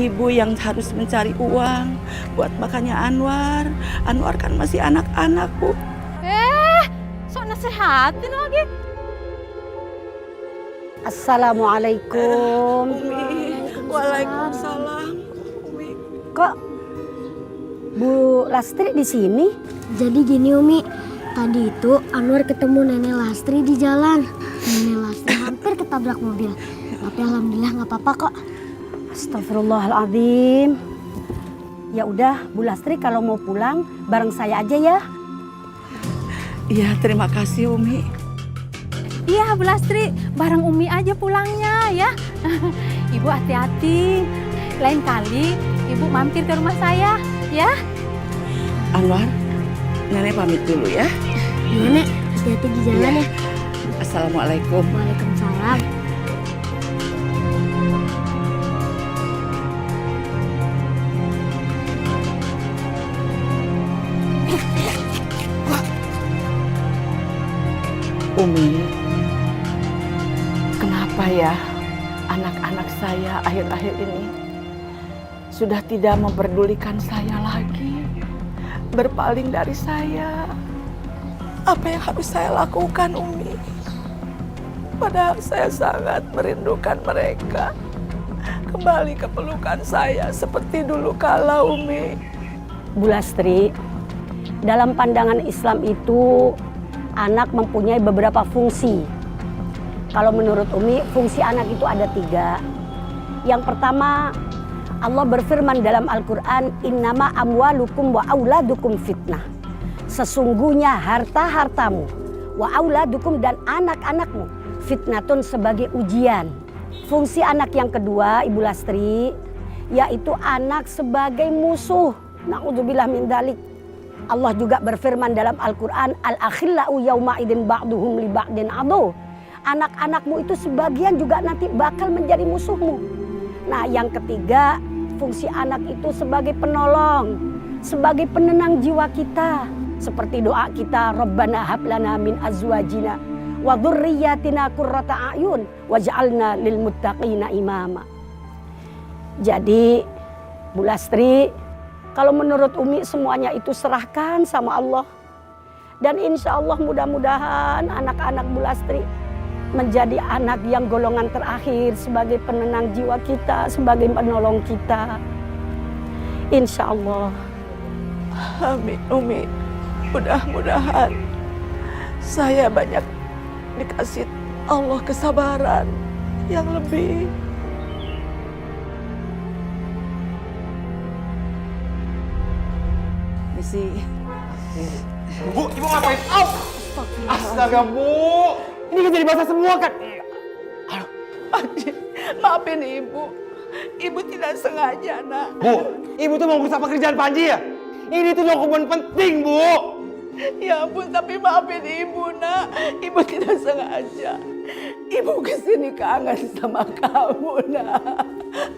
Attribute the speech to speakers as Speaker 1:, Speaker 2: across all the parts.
Speaker 1: ibu yang harus mencari uang buat makannya Anwar. Anwar kan masih anak-anak, Bu.
Speaker 2: Sok nasehatin lagi.
Speaker 3: Assalamualaikum.
Speaker 1: Umi. Waalaikumsalam. Umi.
Speaker 3: Kok Bu Lastri di sini?
Speaker 4: Jadi gini Umi, tadi itu Anwar ketemu Nenek Lastri di jalan. Nenek Lastri hampir ketabrak mobil. Tapi alhamdulillah nggak apa-apa kok.
Speaker 3: Astagfirullahaladzim. Ya udah, Bu Lastri kalau mau pulang bareng saya aja ya.
Speaker 1: Iya, terima kasih Umi.
Speaker 2: Iya Bu Lastri, bareng Umi aja pulangnya ya. Ibu hati-hati. Lain kali Ibu mampir ke rumah saya ya.
Speaker 1: Anwar, Nenek pamit dulu ya.
Speaker 4: Nenek, hati-hati di jalan ya.
Speaker 1: Assalamualaikum.
Speaker 4: Waalaikumsalam.
Speaker 1: Umi, kenapa ya anak-anak saya akhir-akhir ini sudah tidak memperdulikan saya lagi, berpaling dari saya? Apa yang harus saya lakukan, Umi? Padahal saya sangat merindukan mereka. Kembali ke pelukan saya seperti dulu kala, Umi.
Speaker 3: Bu Lastri, dalam pandangan Islam itu anak mempunyai beberapa fungsi. Kalau menurut Umi, fungsi anak itu ada 3. Yang pertama, Allah berfirman dalam Al-Quran, Innama amwalukum wa auladukum fitnah. Sesungguhnya harta-hartamu, wa auladukum dan anak-anakmu, fitnatun sebagai ujian. Fungsi anak yang kedua, Ibu Lastri, yaitu anak sebagai musuh. Na'udzubillah min dzalik. Allah juga berfirman dalam Al-Quran, Al-akhillau yawma idin ba'duhum li ba'din adu. Anak-anakmu itu sebagian juga nanti bakal menjadi musuhmu. Nah, yang ketiga, fungsi anak itu sebagai penolong, sebagai penenang jiwa kita. Seperti doa kita, Rabbana hablana min azwajina wa dzurriyyatina qurrata a'yun waj'alna lil muttaqina imama. Jadi, Bu Lastri, kalau menurut Umi semuanya itu serahkan sama Allah. Dan insya Allah mudah-mudahan anak-anak Bu Lastri menjadi anak yang golongan terakhir sebagai penenang jiwa kita, sebagai penolong kita. Insya Allah.
Speaker 1: Amin, Umi. Mudah-mudahan saya banyak dikasih Allah kesabaran yang lebih. Misi.
Speaker 5: Bu, Ibu ngapain? Au! Astaga, Bu! Ini kan jadi basah semua kan? Aduh.
Speaker 1: Adik, maafin Ibu. Ibu tidak sengaja, Nak.
Speaker 5: Bu, Ibu tuh mau ngurus apa kerjaan Panji ya? Ini tuh dokumen penting, Bu!
Speaker 1: Ya ampun, tapi maafin Ibu, Nak. Ibu tidak sengaja. Ibu kesini kangen sama kamu, Nak.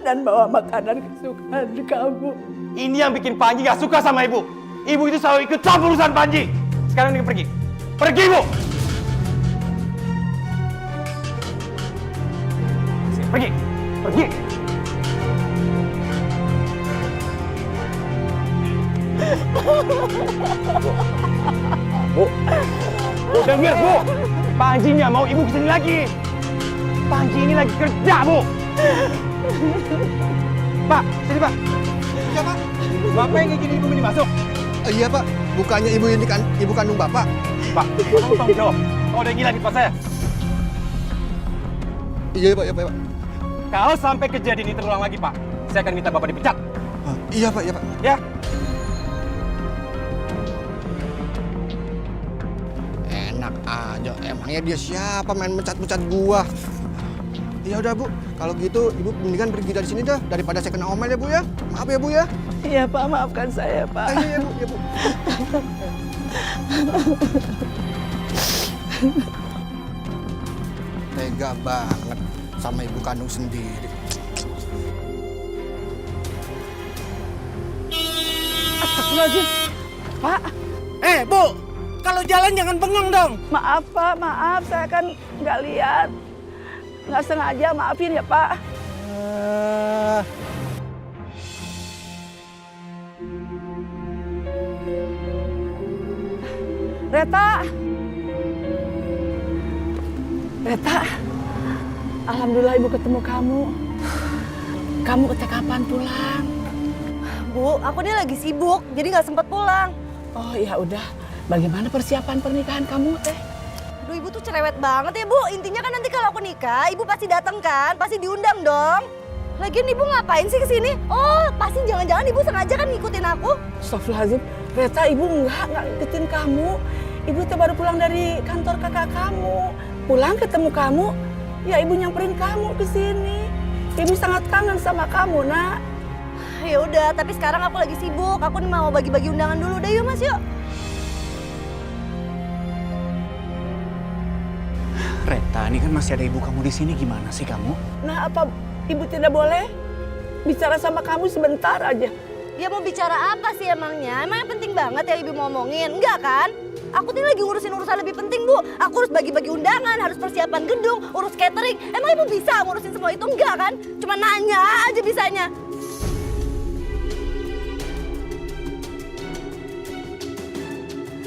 Speaker 1: Dan bawa makanan kesukaan kamu.
Speaker 5: Ini yang bikin Panji gak suka sama Ibu. Ibu itu selalu ikut campur urusan Panji. Sekarang ini pergi. Pergi, Bu! Pergi! Pergi! Bu! Bu, dengar, Bu! Panji nggak mau Ibu kesini lagi. Panji ini lagi kerja, Bu! Pak, sini, Pak.
Speaker 6: Iya, Pak.
Speaker 5: Bapak yang izin Ibu ini masuk.
Speaker 6: Iya, Pak. Bukannya ibu ini kan ibu kandung Bapak.
Speaker 5: Pak, kamu tanggung jawab. Kau udah gila di tempat saya.
Speaker 6: Iya, Pak. Iya, Pak.
Speaker 5: Kalau sampai kejadian ini terulang lagi, Pak, saya akan minta Bapak dipecat.
Speaker 6: Iya, Pak. Iya, Pak.
Speaker 5: Ya?
Speaker 6: Enak aja. Emangnya dia siapa main mecat-mecat gua? Ya udah, Bu. Kalau gitu Ibu mendingan pergi dari sini dah daripada saya kena omel ya, Bu ya. Maaf ya, Bu ya.
Speaker 1: Iya, Pak, maafkan saya, Pak.
Speaker 6: Iya, Bu. Iya, Bu. Tega banget sama ibu kandung sendiri.
Speaker 1: Astagfirullahaladzim. Pak,
Speaker 7: Bu, kalau jalan jangan bengong dong.
Speaker 1: maaf, Pak, maaf. Saya kan nggak lihat. Nggak sengaja, maafin ya, Pak. Reta. Reta. Alhamdulillah ibu ketemu kamu. Kamu kapan pulang?
Speaker 8: Bu, aku ini lagi sibuk, jadi nggak sempat pulang.
Speaker 1: Oh ya udah. Bagaimana persiapan pernikahan kamu teh?
Speaker 8: Aduh, ibu tuh cerewet banget ya, Bu. Intinya kan nanti kalau aku nikah, ibu pasti datang kan? Pasti diundang dong. Lagian ibu ngapain sih kesini? Oh, pasti jangan-jangan ibu sengaja kan ngikutin aku.
Speaker 1: Astagfirullahaladzim. Reta, ibu nggak ngikutin kamu. Ibu tuh baru pulang dari kantor kakak kamu. Pulang ketemu kamu, ya ibu nyamperin kamu ke sini. Ibu sangat kangen sama kamu, Nak.
Speaker 8: Ya udah, tapi sekarang aku lagi sibuk. Aku nih mau bagi-bagi undangan dulu deh, yuk Mas, yuk.
Speaker 9: Reta, ini kan masih ada ibu kamu di sini. Gimana sih kamu?
Speaker 1: Nah, apa ibu tidak boleh bicara sama kamu sebentar aja?
Speaker 8: Ya mau bicara apa sih emangnya? Emangnya penting banget ya ibu mau ngomongin? Enggak kan? Aku tuh lagi ngurusin urusan lebih penting, Bu. Aku harus bagi-bagi undangan, harus persiapan gedung, urus catering. Emang ibu bisa ngurusin semua itu? Enggak kan? Cuma nanya aja bisanya.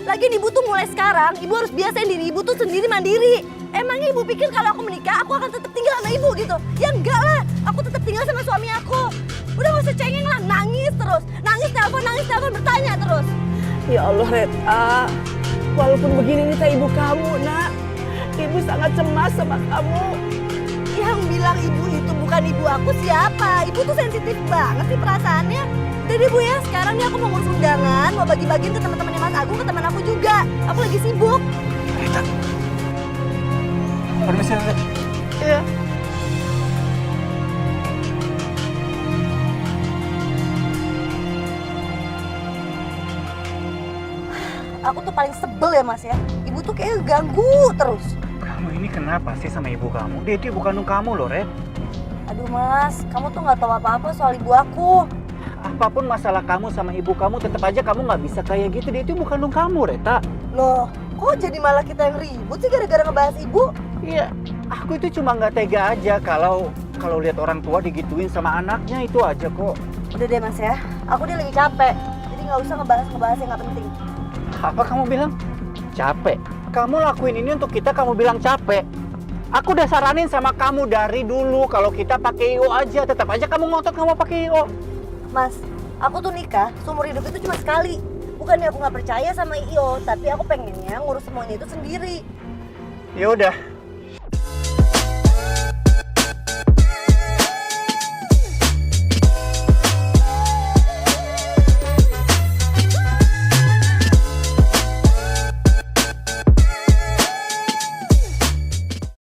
Speaker 8: Lagian ibu tuh mulai sekarang, ibu harus biasain diri ibu tuh sendiri mandiri. Emangnya ibu pikir kalau aku menikah, aku akan tetap tinggal sama ibu gitu? Ya enggak lah, aku tetap tinggal sama suami aku. Udah gak usah cengeng lah, nangis terus. Nangis telepon, bertanya terus.
Speaker 1: Ya Allah, Reta. Walaupun begini ini teh ibu kamu, Nak. Ibu sangat cemas sama kamu.
Speaker 8: Yang bilang ibu itu bukan ibu aku siapa? Ibu tuh sensitif banget sih perasaannya. Udah deh Bu ya, sekarang nih aku mau ngurus undangan, mau bagi-bagiin ke teman-temannya Mas Agung, ke teman aku juga. Aku lagi sibuk.
Speaker 9: Reta. Permisi, Reta.
Speaker 1: Iya.
Speaker 8: Aku tuh paling sebel ya Mas ya. Ibu tuh kayak ganggu terus.
Speaker 9: Kamu ini kenapa sih sama ibu kamu? Dia itu ibu kandung kamu loh, Red.
Speaker 8: Aduh Mas, kamu tuh nggak tahu apa-apa soal ibu aku.
Speaker 9: Apapun masalah kamu sama ibu kamu, tetap aja kamu nggak bisa kayak gitu. Dia itu ibu kandung kamu, Reta.
Speaker 8: Loh, kok jadi malah kita yang ribut sih gara-gara ngebahas ibu?
Speaker 9: Iya, aku itu cuma nggak tega aja kalau lihat orang tua digituin sama anaknya, itu aja kok.
Speaker 8: Udah deh Mas ya, aku nih lagi capek. Jadi nggak usah ngebahas yang nggak penting.
Speaker 9: Apa kamu bilang? Capek? Kamu lakuin ini untuk kita, kamu bilang capek? Aku udah saranin sama kamu dari dulu kalau kita pakai IO aja, tetap aja kamu ngotot nggak mau pakai IO.
Speaker 8: Mas, aku tuh nikah seumur hidup itu cuma sekali. Bukannya aku nggak percaya sama IO, tapi aku pengennya ngurus semuanya itu sendiri.
Speaker 9: Ya udah,